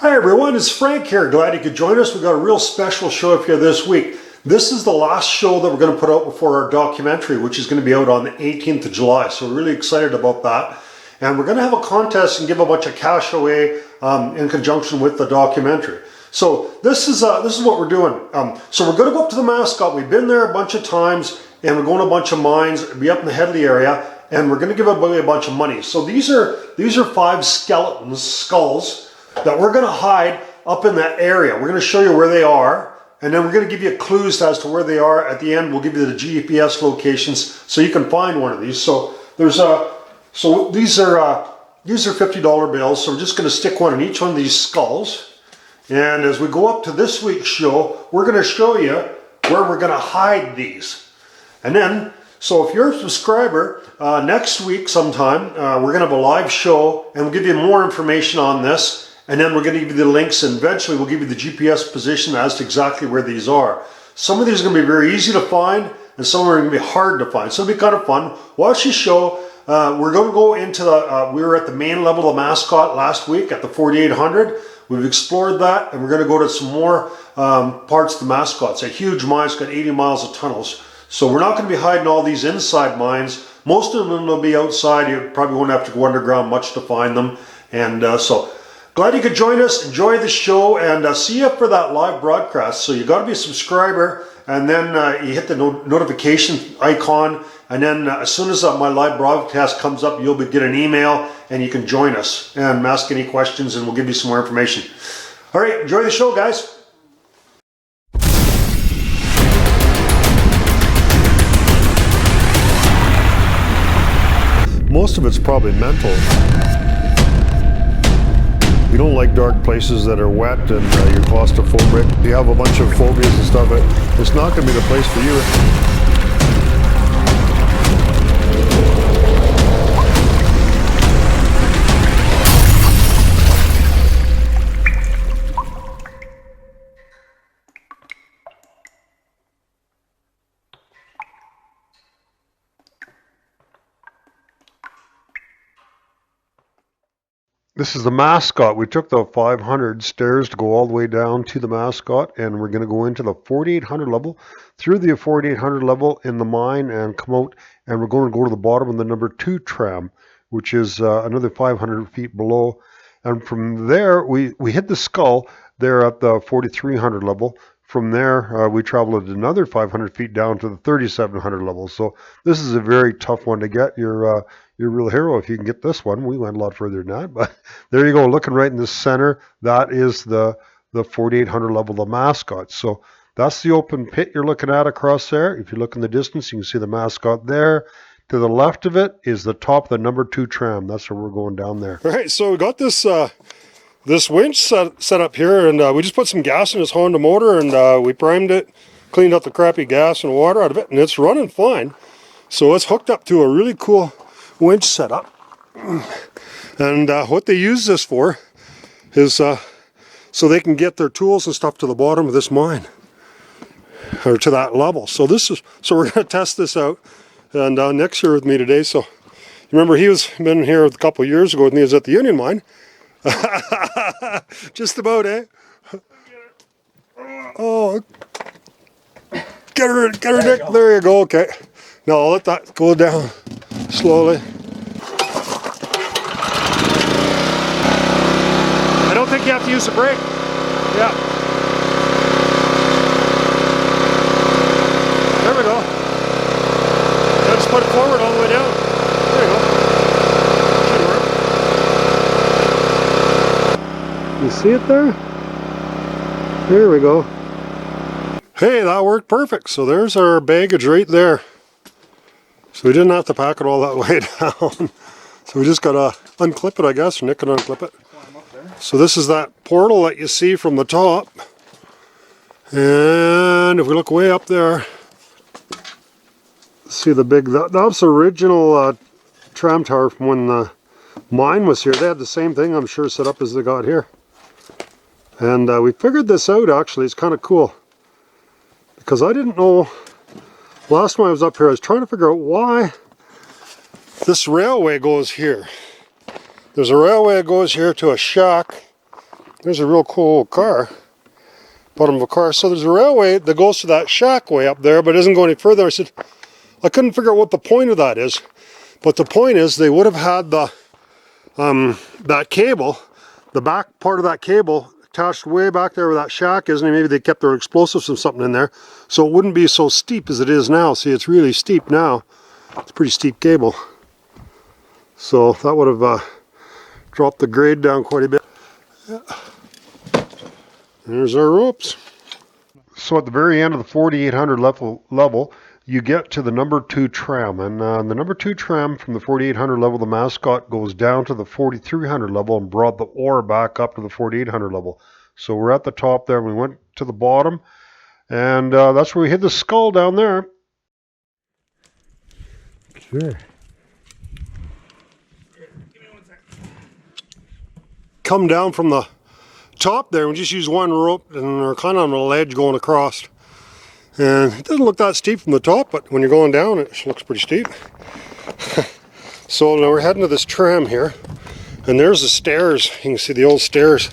Hi everyone, it's Frank here. Glad you could join us. We've got a real special show for you this week. This is the last show that we're going to put out before our documentary, which is going to be out on the 18th of July. So we're really excited about that. And we're going to have a contest and give a bunch of cash away in conjunction with the documentary. So this is what we're doing. So we're going to go up to the Mascot. We've been there a bunch of times, and we're going to a bunch of mines. We'll be up in the Hedley area, and we're going to give away a bunch of money. So these are 5 skulls that we're going to hide up in that area. We're going to show you where they are, and then we're going to give you clues as to where they are. At the end, we'll give you the GPS locations so you can find one of these. So these are $50 bills. So we're just going to stick one in each one of these skulls. And as we go up to this week's show, we're going to show you where we're going to hide these. And then, so if you're a subscriber, next week sometime, we're going to have a live show, and we'll give you more information on this. And then we're going to give you the links, and eventually we'll give you the GPS position as to exactly where these are. Some of these are going to be very easy to find, and some are going to be hard to find. So it'll be kind of fun. Watch the show. We're going to go into the, we were at the main level of Mascot last week at the 4800. We've explored that, and we're going to go to some more parts of the Mascot. It's a huge mine. It's got 80 miles of tunnels. So we're not going to be hiding all these inside mines. Most of them will be outside. You probably won't have to go underground much to find them. And so glad you could join us. Enjoy the show, and see you for that live broadcast. So you got to be a subscriber, and then you hit the notification icon, and then as soon as my live broadcast comes up, you'll get an email, and you can join us and ask any questions, and we'll give you some more information. All right, enjoy the show, guys. Most of it's probably mental. You don't like dark places that are wet and you're claustrophobic. You have a bunch of phobias and stuff. It's not going to be the place for you. This is the Mascot. We took the 500 stairs to go all the way down to the Mascot, and we're going to go into the 4800 level, through the 4800 level in the mine, and come out, and we're going to go to the bottom of the number 2 tram, which is another 500 feet below. And from there, we hit the skull there at the 4300 level. From there, we traveled another 500 feet down to the 3700 level. So this is a very tough one to get. You're a real hero if you can get this one. We went a lot further than that, but there you go. Looking right in the center, that is the 4800 level, the Mascot. So that's the open pit you're looking at across there. If you look in the distance, you can see the Mascot there. To the left of it is the top of the number 2 tram. That's where we're going down there. All right, so we got this winch set up here, and we just put some gas in this Honda motor, and we primed it, cleaned out the crappy gas and water out of it, and it's running fine. So it's hooked up to a really cool winch setup. And what they use this for is so they can get their tools and stuff to the bottom of this mine, or to that level. So we're going to test this out. And Nick's here with me today. So remember, been here a couple of years ago with me. He was at the Union Mine. Just about, eh? Oh, get her, Nick. There you go. Okay. Now I'll let that go down slowly. I don't think you have to use the brake. Yeah. There we go. Now just put it forward all the way down. There you go. Should work. You see it there? There we go. Hey, that worked perfect. So there's our baggage right there. So we didn't have to pack it all that way down. So we just got to unclip it, I guess. Nick can unclip it. So this is that portal that you see from the top. And if we look way up there, see the big, that's the original tram tower from when the mine was here. They had the same thing, I'm sure, set up as they got here. And we figured this out, actually. It's kind of cool. Because I didn't know, last time I was up here, I was trying to figure out why this railway goes here. There's a railway that goes here to a shack There's a real cool car. Bottom of a car. So there's a railway that goes to that shack way up there, but doesn't go any further. I said, I couldn't figure out what the point of that is. But the point is they would have had the that cable, the back part of that cable attached way back there where that shack is, and maybe they kept their explosives and something in there, so it wouldn't be so steep as it is now. See, it's really steep now. It's a pretty steep cable. So that would have dropped the grade down quite a bit. Yeah. There's our ropes. So at the very end of the 4800 level, you get to the number 2 tram, and the number 2 tram from the 4800 level, the Mascot, goes down to the 4300 level and brought the ore back up to the 4800 level. So we're at the top there. We went to the bottom, and that's where we hid the skull down there. Okay. Come down from the top there, we just use one rope, and we're kind of on a ledge going across. And it doesn't look that steep from the top, but when you're going down, it looks pretty steep. So now we're heading to this tram here, and there's the stairs. You can see the old stairs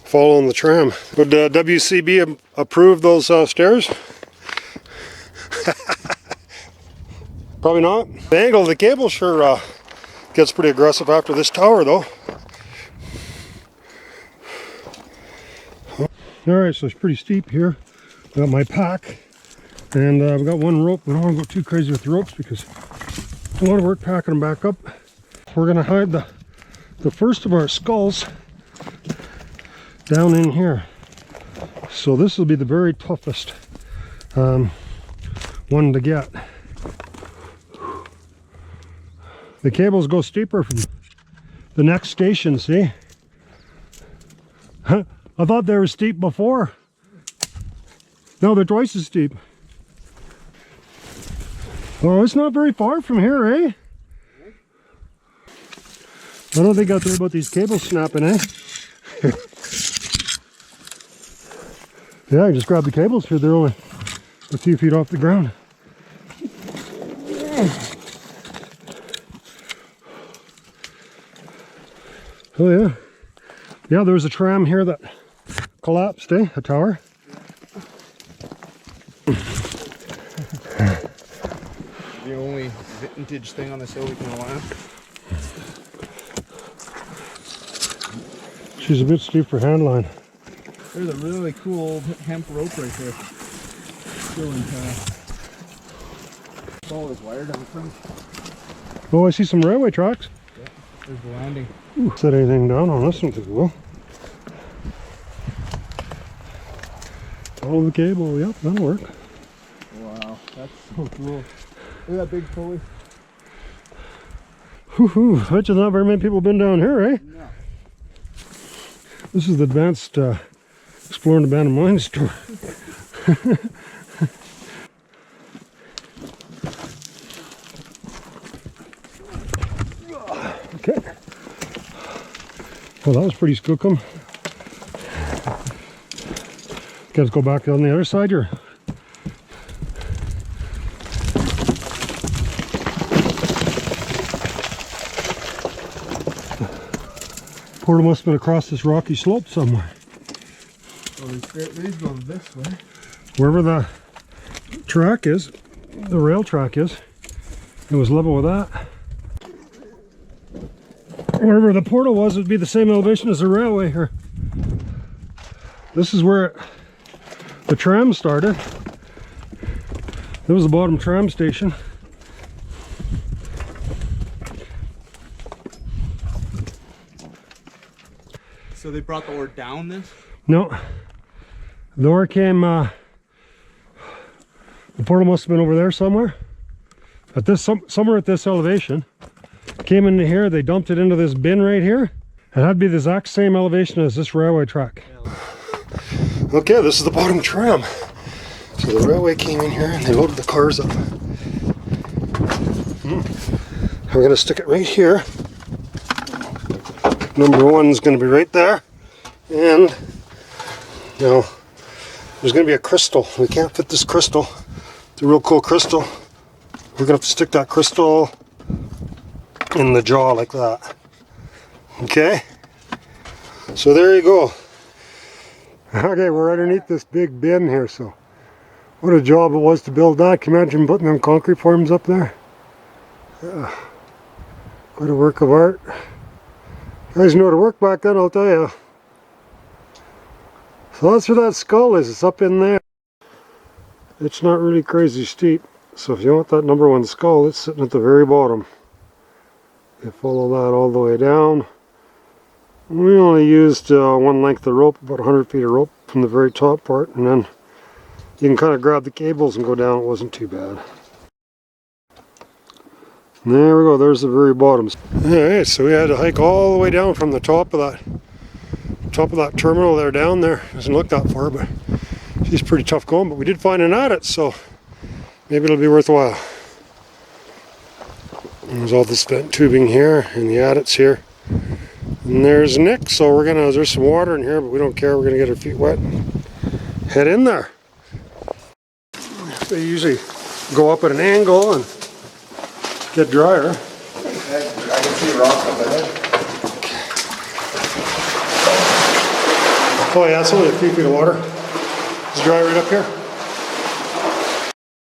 following the tram. Would WCB approve those stairs? Probably not. The angle of the cable sure gets pretty aggressive after this tower, though. Alright, so it's pretty steep here. Got my pack, and I've got one rope. We don't want to go too crazy with the ropes because it's a lot of work packing them back up. We're going to hide the first of our skulls down in here. So this will be the very toughest one to get. The cables go steeper from the next station, see? I thought they were steep before. No, they're twice as steep. Oh, it's not very far from here, eh? I don't think I thought about these cables snapping, eh? Yeah, I just grabbed the cables here. They're only a few feet off the ground. Oh yeah. Yeah, there was a tram here that collapsed, eh? A tower. The only vintage thing on this hill we can rely on. She's a bit steep for handline. There's a really cool old hemp rope right there. Still intact. It's always wired on the front. Oh, I see some railway tracks. Yeah, there's the landing. Ooh, set anything down on this one too well. Follow the cable, yep, that'll work. Wow, that's so cool. Look at that big pulley. Whoo-hoo, I bet you not very many people have been down here, eh? No. This is the advanced exploring abandoned mines tour. Okay. Well, that was pretty skookum. Guys, go back on the other side here. Portal must have been across this rocky slope somewhere. Oh, these go this way. Wherever the track is, the rail track is, it was level with that. Wherever the portal was, it would be the same elevation as the railway here. This is where the tram started. There was the bottom tram station. So they brought the ore down this? No. The ore came, the portal must have been over there somewhere. At this, somewhere at this elevation. Came into here, they dumped it into this bin right here. It had to be the exact same elevation as this railway track. Okay, this is the bottom tram. So the railway came in here and they loaded the cars up. We're going to stick it right here. Number 1's going to be right there. And, you know, there's going to be a crystal. We can't fit this crystal. It's a real cool crystal. We're going to have to stick that crystal in the jaw like that. Okay? So there you go. Okay, we're underneath this big bin here, so what a job it was to build that. Can you imagine putting them concrete forms up there? Yeah. Quite a work of art. You guys know how to work back then, I'll tell you. So that's where that skull is. It's up in there. It's not really crazy steep. So if you want that number 1 skull, it's sitting at the very bottom. You follow that all the way down. We only used one length of rope, about 100 feet of rope from the very top part, and then you can kind of grab the cables and go down. It wasn't too bad. There we go, there's the very bottom. Alright, so we had to hike all the way down from the top of that terminal there down there. Doesn't look that far, but she's pretty tough going, but we did find an adit, so maybe it'll be worthwhile. There's all the spent tubing here and the adits here. And there's Nick, so there's some water in here, but we don't care, we're gonna get our feet wet and head in there. They usually go up at an angle and get drier. I can see rock up ahead. Oh yeah, it's only a few feet of water. It's dry right up here.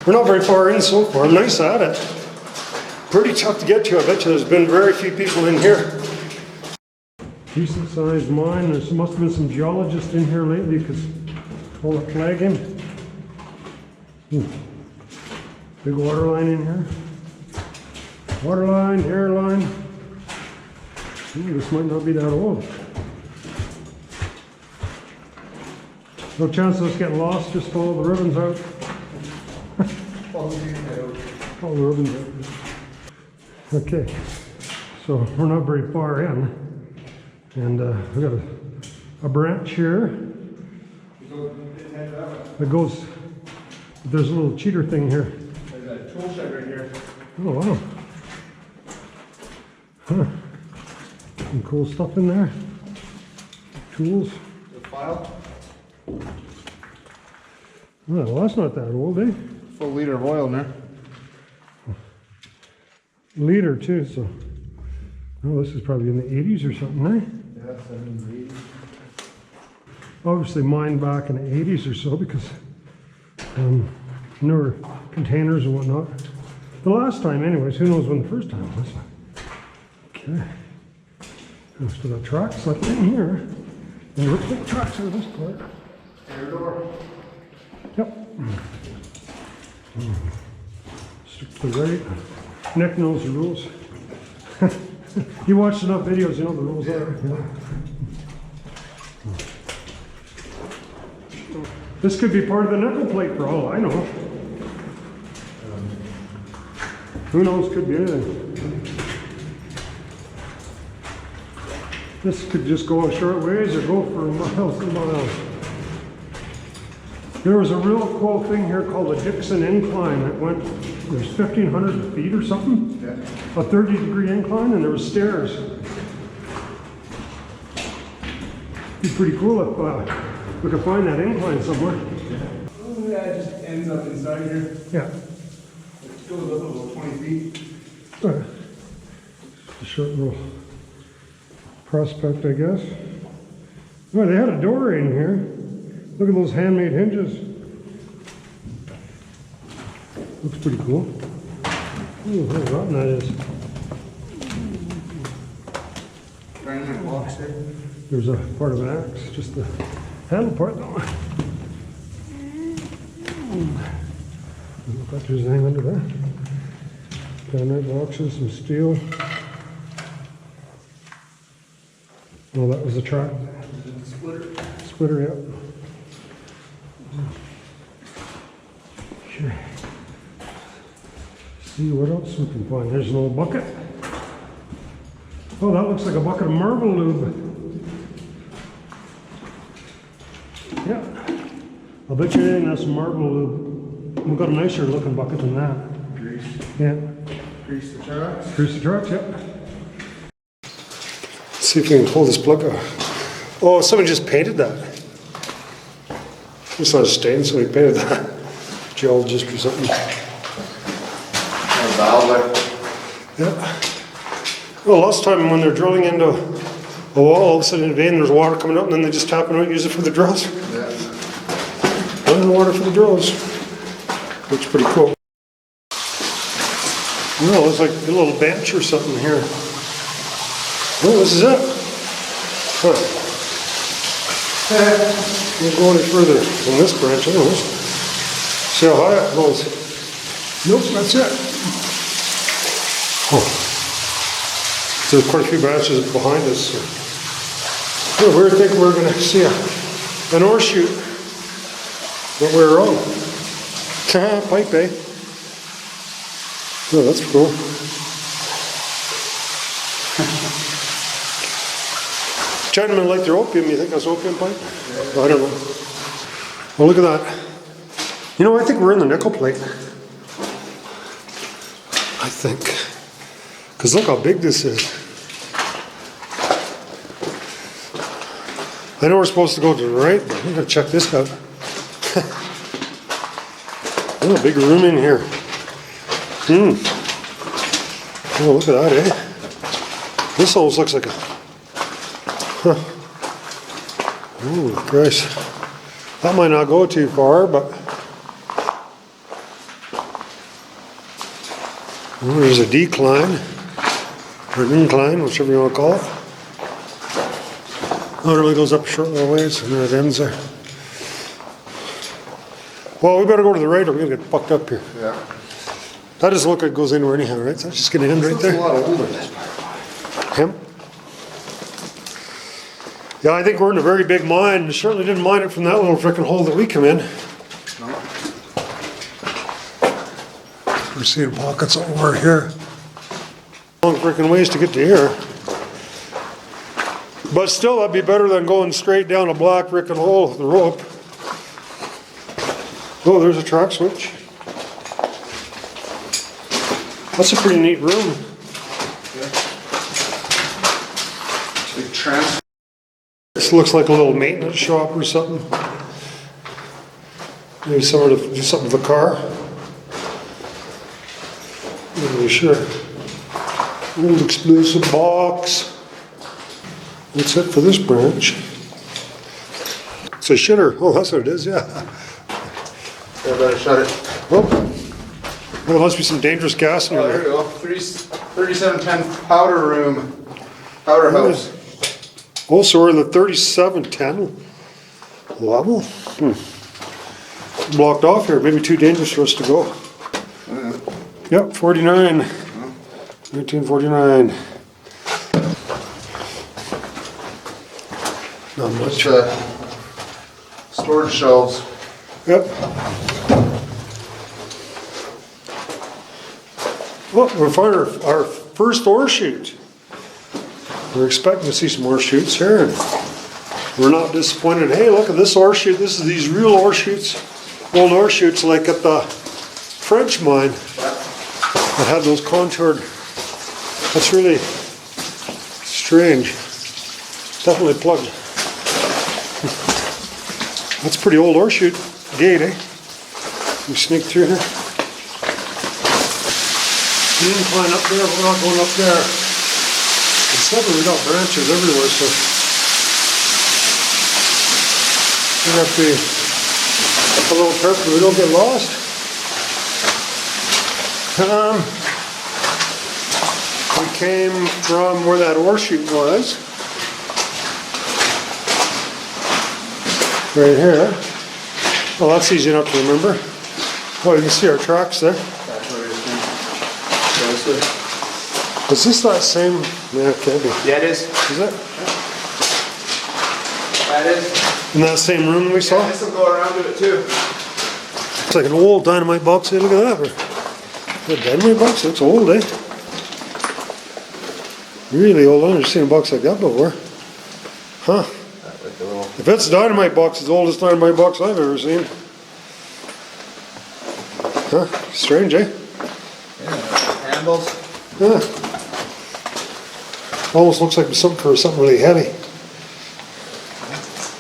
We're not very far in so far. Nice at it. Pretty tough to get to. I bet you there's been very few people in here. Decent sized mine. There must have been some geologists in here lately because all the flagging. Big water line in here. Water line, air line. This might not be that old. No chance of us getting lost, just follow the ribbons out. Follow the ribbons out. Okay, so we're not very far in. And we got a branch here that goes, there's a little cheater thing here. There's a tool shed right here. Oh wow. Huh. Some cool stuff in there. Tools. The file. Well, that's not that old, eh? Full liter of oil in there. Liter too, so. Oh, this is probably in the 80s or something, eh? Yeah, 70s, 80s. Obviously mined back in the 80s or so because newer containers and whatnot. The last time anyways, who knows when the first time was. Okay. So the tracks like in here. And there looks like tracks are this part. Air door. Yep. Stick to the right. Nick knows the rules. You watched enough videos, you know the rules are. This could be part of the nickel plate for all I know. Who knows, could be anything. This could just go a short ways or go for miles and miles. There was a real cool thing here called the Dixon Incline that went, there's 1,500 feet or something. Yeah. A 30-degree incline, and there were stairs. It'd be pretty cool if we could find that incline somewhere. Yeah. Oh, yeah, it just ends up inside here. Yeah. It goes up about 20 feet. A short little prospect, I guess. Oh, they had a door in here. Look at those handmade hinges. Looks pretty cool. Ooh, how rotten that is. Granite box there. There's a part of an axe, just the handle part though. Look like there's anything under that. Granite boxes, some steel. Oh, that was a track. Splitter. Splitter, yep. Okay. See what else we can find. There's an old bucket. Oh, that looks like a bucket of marble lube. Yeah. I'll bet you anything that's marble lube. We've got a nicer looking bucket than that. Grease. Yeah. Grease the trucks. Grease the trucks, yep. Let's see if we can pull this plug out. Oh, someone just painted that. It's not a stain, somebody painted that. Geologist or something. Valve Yeah. Well, last time when they're drilling into Oh, well, all of a sudden in vain, there's water coming up, and then they just tap it out and use it for the drills. Yeah. Running water for the drills. Looks pretty cool. No, it's like a little bench or something here. Oh, this is it. Huh. Can't go any further than this branch, anyways. See how high it goes. Nope, that's it. Oh. So there's quite a few branches behind us. So. Oh, we think we're going to see an ore chute. But we're wrong. Pipe, eh? Oh, that's cool. Chinamen like their opium. You think that's opium pipe? I don't know. Well, look at that. You know, I think we're in the nickel plate. I think. Because look how big this is. I know we're supposed to go to the right, but I'm going to check this out. Oh, big room in here. Oh, look at that, eh? This almost looks like a... Huh. Oh, Christ. That might not go too far, but... Oh, there's a decline. Or an incline, whichever you want to call it. Oh, it really goes up a short little ways, and then it ends there. Well, we better go to the right or we're going to get fucked up here. Yeah. That doesn't look like it goes anywhere anyhow, right? So it's just going to end right there. There's a lot of older than this. Hemp? Yeah, I think we're in a very big mine. Certainly didn't mine it from that little frickin' hole that we come in. No. We're seeing pockets over here. Long frickin' ways to get to here. But still, that'd be better than going straight down a black frickin' hole with the rope. Oh, there's a track switch. That's a pretty neat room. Big tram. This looks like a little maintenance shop or something. Maybe somewhere to do something with the car. Not really sure. Old explosive box. That's it for this branch. It's a shitter. Oh, that's what it is, yeah. Yeah, better shut it. Well, there must be some dangerous gas in Oh, there there. you go. 3710 powder room. Powder house. Oh, so we're in the 3710 level. Blocked off here. Maybe too dangerous for us to go. Yep, 49. 1949. Not much. Storage shelves. Yep. Well, we found our first ore chute. We're expecting to see some ore chutes here, and we're not disappointed. Hey, look at this ore chute. This is these real ore chutes, old ore chutes like at the French mine that had those contoured. That's really strange. Definitely plugged. That's a pretty old ore chute gate, eh? We sneak through here. You can climb up there, but we're not going up there. Except we got branches everywhere, so we have to be a little careful we don't get lost. We came from where that ore chute was. Right here. Well, that's easy enough to remember. Oh, you can see our tracks there. Is this that same? Yeah, it can't be. Yeah, it is. Is it? That is. In that same room we saw? Yeah, this will go around to it too. It's like an old dynamite box. Hey, look at that. The dynamite box looks old, eh? Really old. I've never seen a box like that before. Huh. If it's a dynamite box, it's the oldest dynamite box I've ever seen. Huh. Strange, eh? Yeah, handles. Yeah. Almost looks like something really heavy.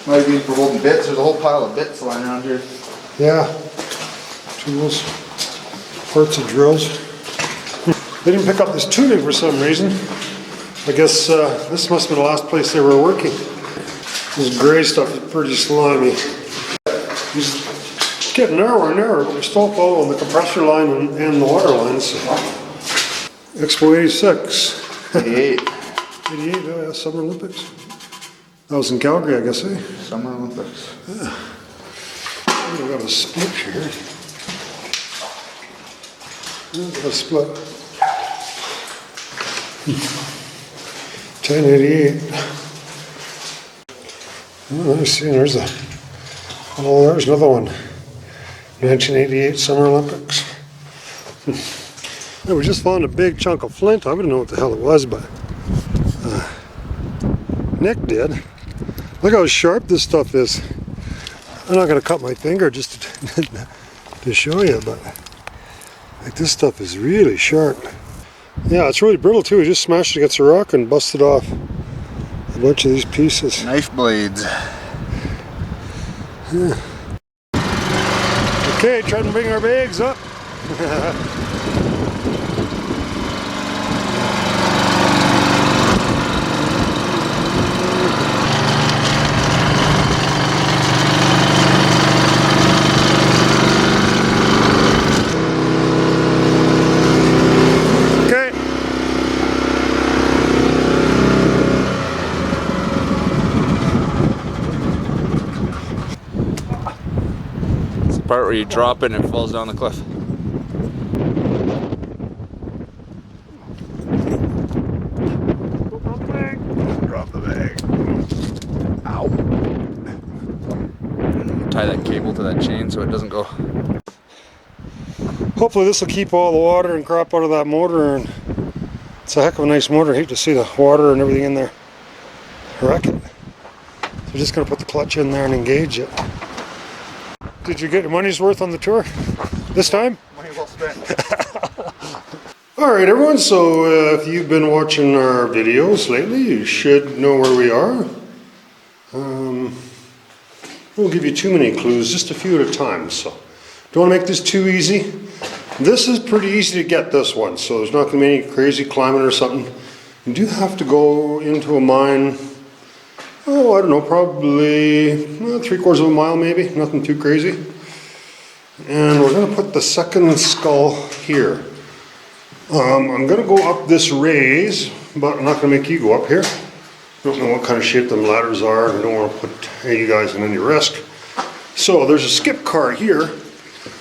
Might be for holding bits. There's a whole pile of bits lying around here. Yeah. Tools. Parts of drills. They didn't pick up this tuning for some reason. I guess this must have been the last place they were working. This gray stuff is pretty slimy. It's getting narrower and narrower, but we're still following the compressor line and the water lines. Expo 86. 88. 88, oh yeah, Summer Olympics. That was in Calgary, I guess, eh? Summer Olympics. Yeah. We got a split here. Yeah, got a split. 1088. Oh, I see, there's another one. 1988 Summer Olympics. Yeah, we just found a big chunk of flint. I wouldn't know what the hell it was, but Nick did. Look how sharp this stuff is. I'm not going to cut my finger just to show you, but like this stuff is really sharp. Yeah, it's really brittle too. We just smashed it against a rock and busted off a bunch of these pieces. Knife blades. Yeah. Okay, trying to bring our bags up. Part where you drop it and it falls down the cliff. Drop the bag. Ow. Tie that cable to that chain so it doesn't go. Hopefully this will keep all the water and crap out of that motor, and it's a heck of a nice motor. I hate to see the water and everything in there wreck it. So we're just going to put the clutch in there and engage it. Did you get your money's worth on the tour this time? Money well spent. Alright everyone, so if you've been watching our videos lately, you should know where we are. I won't give you too many clues, just a few at a time. So don't want to make this too easy. This is pretty easy to get, this one, so there's not going to be any crazy climbing or something. You do have to go into a mine. Oh, I don't know, probably 3/4 of a mile maybe, nothing too crazy. And we're going to put the second skull here. I'm going to go up this raise, but I'm not going to make you go up here. Don't know what kind of shape them ladders are, and I don't want to put you guys in any risk. So there's a skip car here.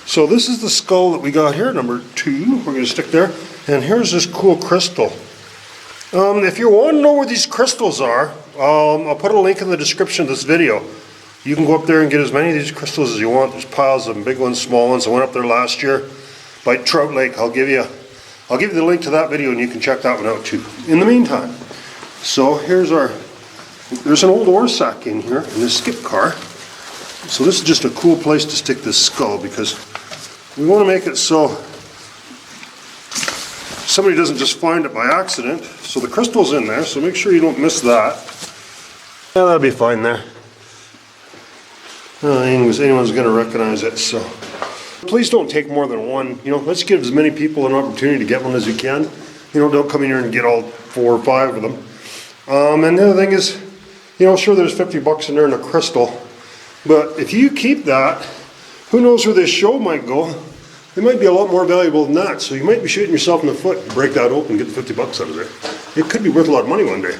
So this is the skull that we got here, number 2. We're going to stick there. And here's this cool crystal. If you want to know where these crystals are, I'll put a link in the description of this video. You can go up there and get as many of these crystals as you want. There's piles of them, big ones, small ones. I went up there last year by Trout Lake. I'll give you the link to that video and you can check that one out too. In the meantime, so there's an old ore sack in here in this skip car. So this is just a cool place to stick this skull because we want to make it so somebody doesn't just find it by accident. So the crystal's in there, so make sure you don't miss that. Yeah, that'll be fine there. I don't think anyone's going to recognize it, so. Please don't take more than one. Let's give as many people an opportunity to get one as we can. Don't come in here and get all 4 or 5 of them. And the other thing is, sure there's $50 in there in a crystal, but if you keep that, who knows where this show might go. It might be a lot more valuable than that, so you might be shooting yourself in the foot to break that open and get the $50 out of there. It could be worth a lot of money one day.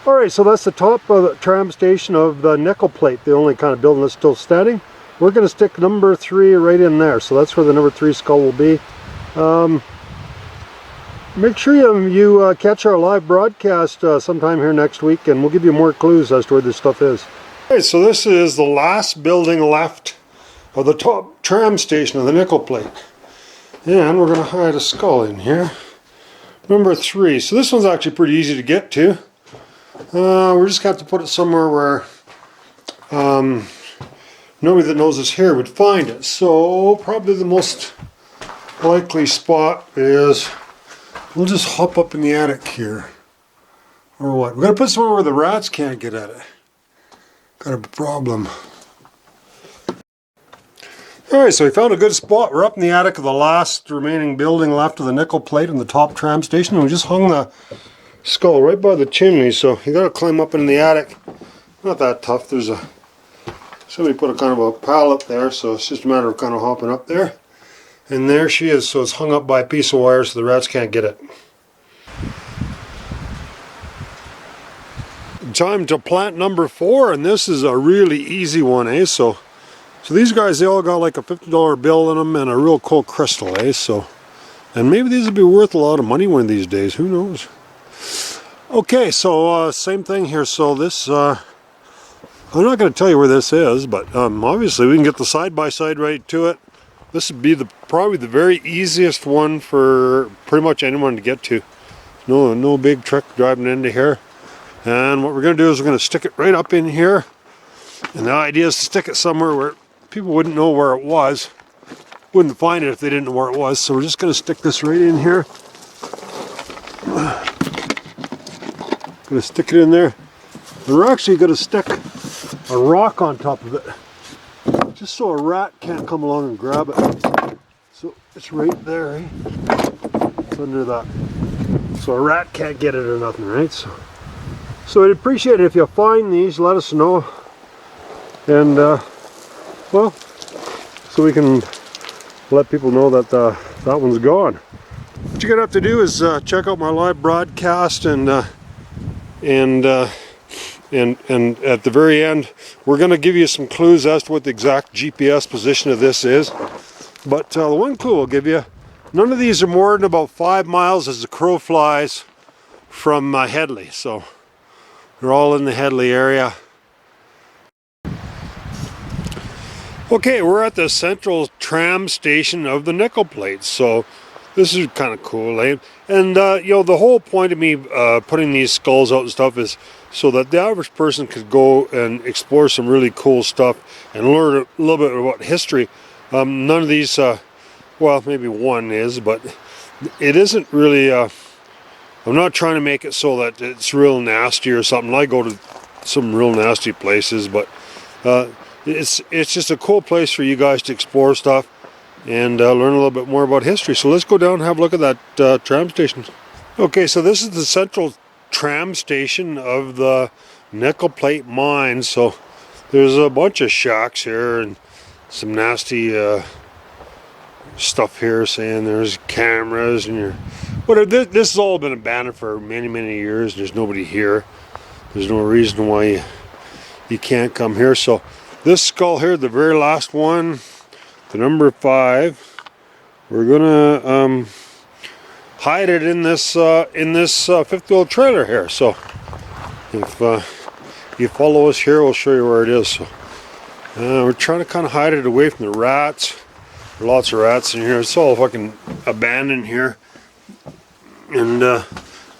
Alright, so that's the top of the tram station of the nickel plate, the only kind of building that's still standing. We're going to stick number 3 right in there, so that's where the number 3 skull will be. Make sure you catch our live broadcast sometime here next week, and we'll give you more clues as to where this stuff is. Alright, so this is the last building left of the top tram station of the nickel plate. And we're going to hide a skull in here. Number 3. So this one's actually pretty easy to get to. We're just going to have to put it somewhere where nobody that knows us here would find it. So probably the most likely spot is we'll just hop up in the attic here. Or what? We're going to put somewhere where the rats can't get at it. Got a problem. Alright, so we found a good spot. We're up in the attic of the last remaining building left of the nickel plate in the top tram station. And we just hung the skull right by the chimney, so you gotta climb up in the attic. Not that tough. There's somebody put a kind of a pallet there, so it's just a matter of kind of hopping up there. And there she is, so it's hung up by a piece of wire so the rats can't get it. Time to plant number 4, and this is a really easy one, eh? So these guys, they all got like a $50 bill in them and a real cool crystal, eh? So, and maybe these will be worth a lot of money one of these days, who knows? Okay, so same thing here. So this, I'm not going to tell you where this is, but obviously we can get the side-by-side right to it. This would be probably the very easiest one for pretty much anyone to get to. No big trick driving into here. And what we're going to do is we're going to stick it right up in here. And the idea is to stick it somewhere where people wouldn't know where it was. Wouldn't find it if they didn't know where it was. So we're just going to stick this right in here. Going to stick it in there. And we're actually going to stick a rock on top of it, just so a rat can't come along and grab it. So it's right there, eh? It's under that. So a rat can't get it or nothing, right? So I'd appreciate it if you find these, let us know. And, well, so we can let people know that that one's gone. What you're going to have to do is check out my live broadcast and at the very end, we're going to give you some clues as to what the exact GPS position of this is. But the one clue I'll give you, none of these are more than about 5 miles as the crow flies from Hedley. So they're all in the Hedley area. Okay, we're at the central tram station of the nickel plates. So this is kind of cool, eh? And you know, the whole point of me putting these skulls out and stuff is so that the average person could go and explore some really cool stuff and learn a little bit about history. None of these, well, maybe one is, but it isn't really, I'm not trying to make it so that it's real nasty or something. I go to some real nasty places, but it's just a cool place for you guys to explore stuff and learn a little bit more about history. So let's go down and have a look at that tram station. Okay, so this is the central tram station of the nickel plate mine. So there's a bunch of shacks here and some nasty stuff here saying there's cameras and this has all been abandoned for many years. There's nobody here. There's no reason why you can't come here. So this skull here, the very last one, the number 5, we're gonna hide it in this fifth wheel trailer here. So if you follow us here, we'll show you where it is. So we're trying to kind of hide it away from the rats. There are lots of rats in here. It's all fucking abandoned here. And all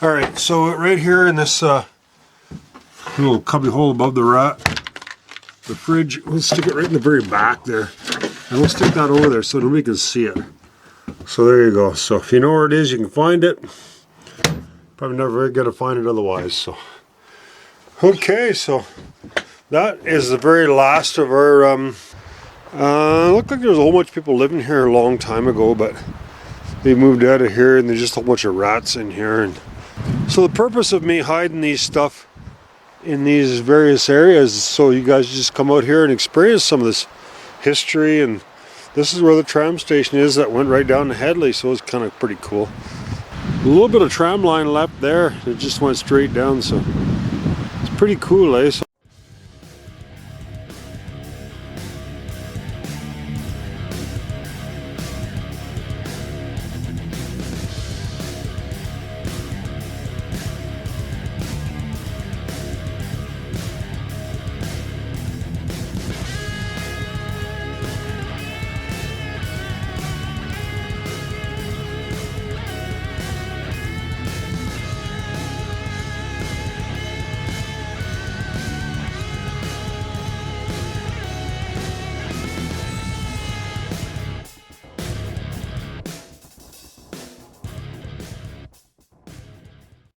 right, so right here in this little cubby hole above the fridge, we'll stick it right in the very back there, and we'll stick that over there so nobody can see it. So there you go. So if you know where it is, you can find it. Probably never going to find it otherwise. So okay, so that is the very last of our looked like there was a whole bunch of people living here a long time ago, but they moved out of here and there's just a whole bunch of rats in here. And so the purpose of me hiding these stuff in these various areas is so you guys just come out here and experience some of this history. And this is where the tram station is that went right down to Hedley, so it's kind of pretty cool. A little bit of tram line left there, it just went straight down, so it's pretty cool, eh? So